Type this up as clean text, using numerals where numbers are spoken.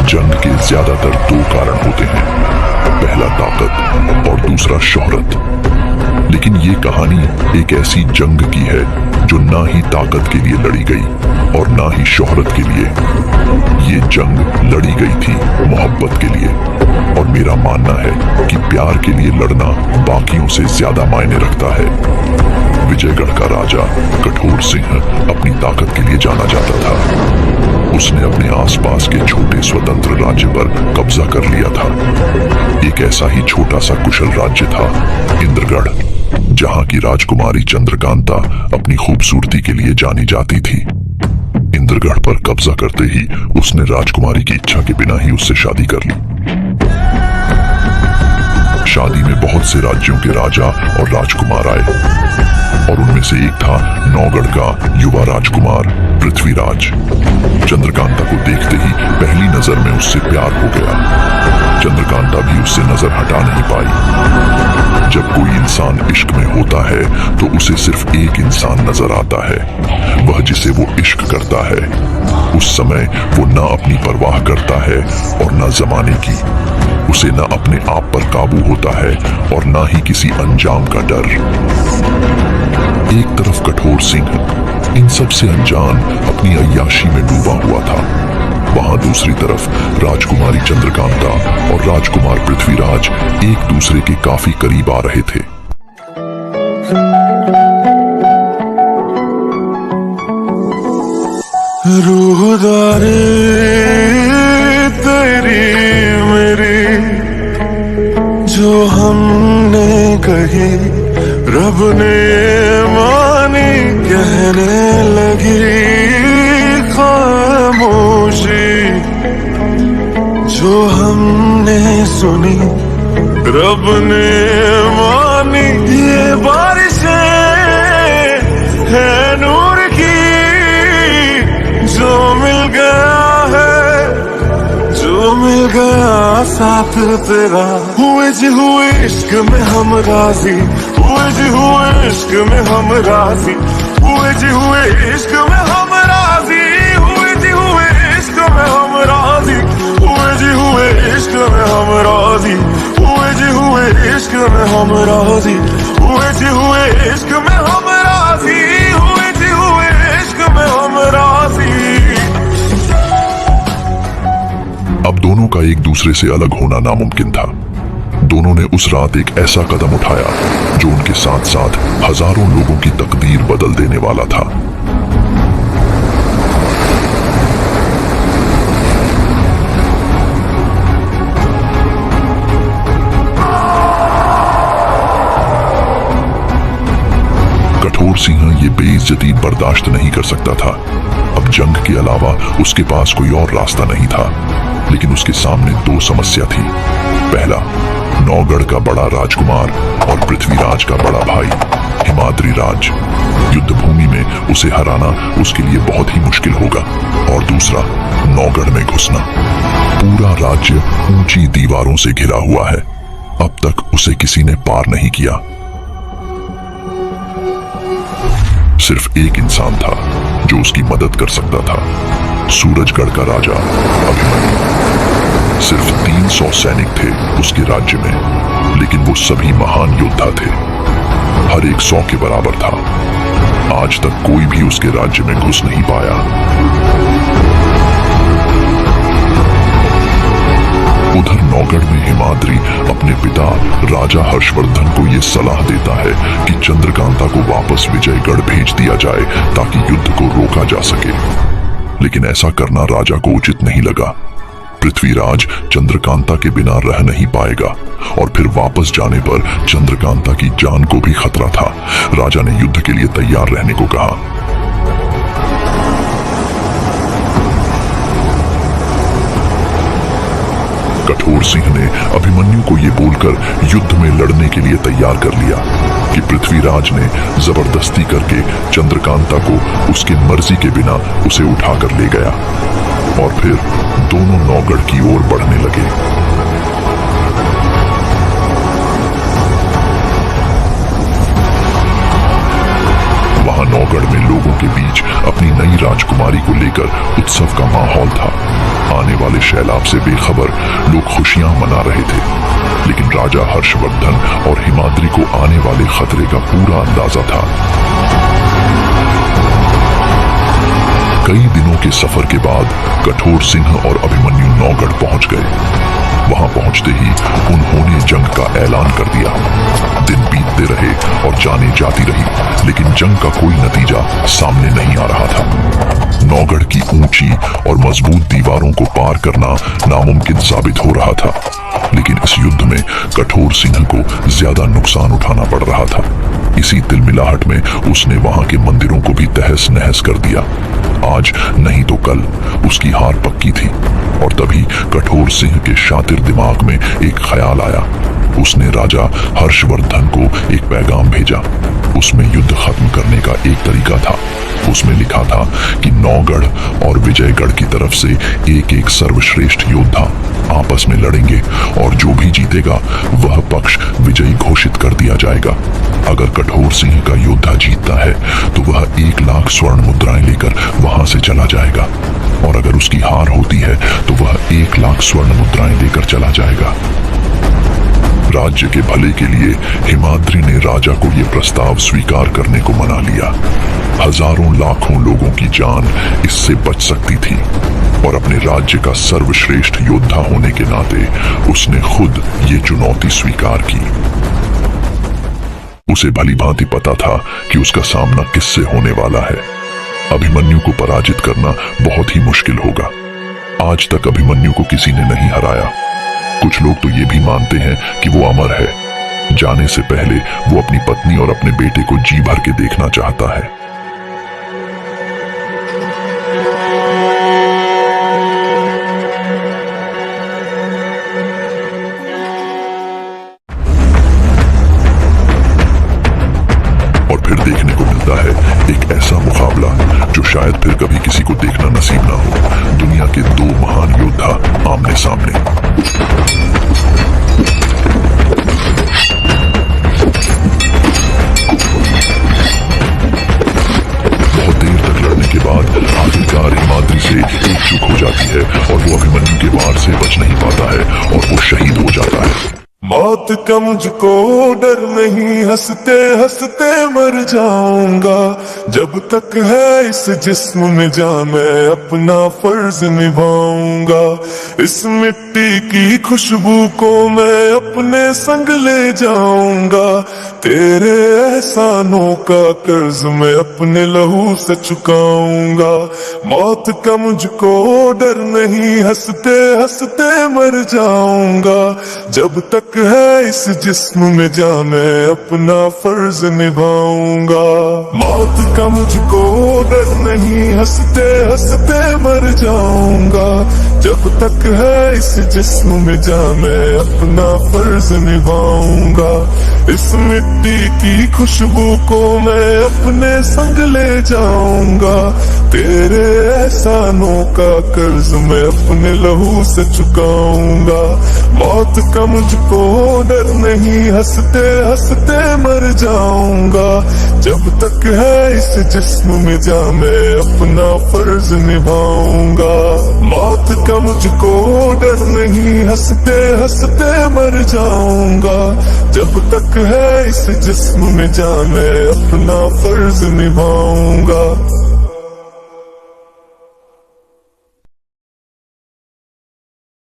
जंग के ज्यादातर दो कारण होते हैं, पहला ताकत और दूसरा शोहरत। लेकिन ये कहानी एक ऐसी जंग की है जो ना ही ताकत के लिए लड़ी गई और ना ही शोहरत के लिए। ये जंग लड़ी गई थी मोहब्बत के लिए, और मेरा मानना है कि प्यार के लिए लड़ना बाकियों से ज्यादा मायने रखता है। विजयगढ़ का राजा कठोर सिंह अपनी ताकत के लिए जाना जाता था। उसने अपने आसपास के छोटे स्वतंत्र राज्य पर कब्जा कर लिया था। एक ऐसा ही छोटा सा कुशल राज्य था इंद्रगढ़, जहां की राजकुमारी चंद्रकांता अपनी खूबसूरती के लिए जानी जाती थी। इंद्रगढ़ पर कब्जा करते ही उसने राजकुमारी की इच्छा के बिना ही उससे शादी कर ली। शादी में बहुत से राज्यों के राजा और राजकुमार आए, और उनमें से एक था नौगढ़ का युवा राजकुमार पृथ्वीराज। चंद्रकांता को देखते ही पहली नजर में उससे प्यार हो गया। चंद्रकांता भी उससे नजर हटा नहीं पाई। जब कोई इंसान इश्क में होता है तो उसे सिर्फ एक इंसान नजर आता है, वह जिसे वो इश्क करता है। उस समय वो ना अपनी परवाह करता है और ना जमाने की। उसे ना अपने आप पर काबू होता है और ना ही किसी अंजाम का डर। एक तरफ कठोर सिंह इन सब से अनजान अपनी अय्याशी में डूबा हुआ था, वहां दूसरी तरफ राजकुमारी चंद्रकांता और राजकुमार पृथ्वीराज एक दूसरे के काफी करीब आ रहे थे। रूहदारे तेरी मेरी जो हमने कही रब ने मानी, कहने लगी खामोशी जो हमने सुनी रब ने मानी। ये बारिशें है नूर की जो मिल गया है, जो मिल गया साथ तेरा। हुए जी हुए इश्क में हम राजी, हुए जी हुए इश्क में हम राजी, हुए जी हुए इश्क में हम राजी, हुए जी हुए इश्क में हम राजी, हुए जी हुए इश्क में हम राजी, हुए जी हुए इश्क में हम राजी, हुए जी हुए इश्क में हम राजी, हुए जी हुए इश्क में हम राजी। अब दोनों का एक दूसरे से अलग होना नामुमकिन था। दोनों ने उस रात एक ऐसा कदम उठाया जो उनके साथ साथ हजारों लोगों की तकदीर बदल देने वाला था। कठोर सिंह ये बेइज्जती बर्दाश्त नहीं कर सकता था। अब जंग के अलावा उसके पास कोई और रास्ता नहीं था, लेकिन उसके सामने दो समस्या थी। पहला, नौगढ़ का बड़ा राजकुमार और पृथ्वीराज का बड़ा भाई हिमाद्री राज। युद्ध भूमि में उसे हराना उसके लिए बहुत ही मुश्किल होगा। और दूसरा, नौगढ़ में घुसना। पूरा राज्य ऊंची दीवारों से घिरा हुआ है, अब तक उसे किसी ने पार नहीं किया। सिर्फ एक इंसान था जो उसकी मदद कर सकता था, सूरजगढ़ का राजा अभिमन्यु। सिर्फ 300 सैनिक थे उसके राज्य में, लेकिन वो सभी महान योद्धा थे। हर एक 100 के बराबर था। आज तक कोई भी उसके राज्य में घुस नहीं पाया। उधर नौगढ़ में हिमाद्री अपने पिता राजा हर्षवर्धन को यह सलाह देता है कि चंद्रकांता को वापस विजयगढ़ भेज दिया जाए ताकि युद्ध को रोका जा सके। लेकिन ऐसा करना राजा को उचित नहीं लगा। पृथ्वीराज चंद्रकांता के बिना रह नहीं पाएगा, और फिर वापस जाने पर चंद्रकांता की जान को भी खतरा था। राजा ने युद्ध के लिए तैयार रहने को कहा। कठोर सिंह ने अभिमन्यु को यह बोलकर युद्ध में लड़ने के लिए तैयार कर लिया कि पृथ्वीराज ने जबरदस्ती करके चंद्रकांता को उसकी मर्जी के बिना उसे उठाकर ले गया। और फिर दोनों नौगढ़ की ओर बढ़ने लगे। वहां नौगढ़ नौगढ़ में लोगों के बीच अपनी नई राजकुमारी को लेकर उत्सव का माहौल था। आने वाले सैलाब से बेखबर लोग खुशियां मना रहे थे, लेकिन राजा हर्षवर्धन और हिमाद्री को आने वाले खतरे का पूरा अंदाजा था। कई दिनों के सफर के बाद कठोर सिंह और अभिमन्यु नौगढ़ पहुंच गए। वहां पहुंचते ही उन्होंने जंग का ऐलान कर दिया। दिन बीतते रहे और जाने जाती रही, लेकिन जंग का कोई नतीजा सामने नहीं आ रहा था। नौगढ़ की ऊंची और मजबूत दीवारों को पार करना नामुमकिन साबित हो रहा था, लेकिन इस युद्ध में कठोर सिंह को ज्यादा नुकसान उठाना पड़ रहा था। इसी तिलमिलाहट में उसने वहां के मंदिरों को भी तहस नहस कर दिया। आज नहीं तो कल उसकी हार पक्की थी, और तभी कठोर सिंह के शातिर दिमाग में एक ख्याल आया। उसने राजा हर्षवर्धन को एक पैगाम भेजा। उसमें युद्ध खत्म करने का एक तरीका था। उसमें लिखा था कि नौगढ़ और विजयगढ़ की तरफ से एक एक सर्वश्रेष्ठ योद्धा आपस में लड़ेंगे, और जो भी जीतेगा वह पक्ष विजयी घोषित कर दिया जाएगा। अगर कठोर सिंह का योद्धा जीतता है तो वह 1 लाख स्वर्ण मुद्राएं लेकर वहां से चला जाएगा, और अगर उसकी हार होती है तो वह 1 लाख स्वर्ण मुद्राएं लेकर चला जाएगा। राज्य के भले के लिए हिमाद्री ने राजा को यह प्रस्ताव स्वीकार करने को मना लिया। हजारों लाखों लोगों की जान इससे बच सकती थी, और अपने राज्य का सर्वश्रेष्ठ योद्धा होने के नाते उसने खुद ये चुनौती स्वीकार की। उसे भली भांति पता था कि उसका सामना किससे होने वाला है। अभिमन्यु को पराजित करना बहुत ही मुश्किल होगा। आज तक अभिमन्यु को किसी ने नहीं हराया। कुछ लोग तो ये भी मानते हैं कि वो अमर है। जाने से पहले वो अपनी पत्नी और अपने बेटे को जी भर के देखना चाहता है। और फिर देखने को मिलता है एक ऐसा मुकाबला जो शायद फिर कभी किसी को देखना नसीब ना हो। दुनिया के 2 महान योद्धा आमने सामने। बहुत देर तक लड़ने के बाद आखिरकार हिमाद्री से एकजुट हो जाती है, और वो अभिमन्यु के वार से बच नहीं पाता है और वो शहीद हो जाता है। मौत का मुझको डर नहीं, हंसते हंसते मर जाऊंगा। जब तक है इस जिस्म में जान मैं अपना फर्ज निभाऊंगा। इस मिट्टी की खुशबू को मैं अपने संग ले जाऊंगा। तेरे एहसानों का कर्ज मैं अपने लहू से चुकाऊंगा। मौत का मुझको डर नहीं, हंसते हंसते मर जाऊंगा। जब तक है इस जिस्म में जान मैं अपना फर्ज निभाऊंगा। मौत का मुझको डर नहीं, हंसते हंसते मर जाऊंगा। जब तक है इस जिस्म में जान मैं अपना फर्ज निभाऊंगा। इस मिट्टी की खुशबू को मैं अपने संग ले जाऊंगा। तेरे एहसानों का कर्ज मैं अपने लहू से चुकाऊंगा। मौत का मुझको डर नहीं, हंसते हंसते मर जाऊंगा। जब तक है इस जिस्म में जान मैं अपना फर्ज निभाऊंगा। मौत का मुझको डर नहीं, हंसते हंसते मर जाऊंगा। जब तक है इस जिस्म में जान मैं अपना फर्ज निभाऊंगा।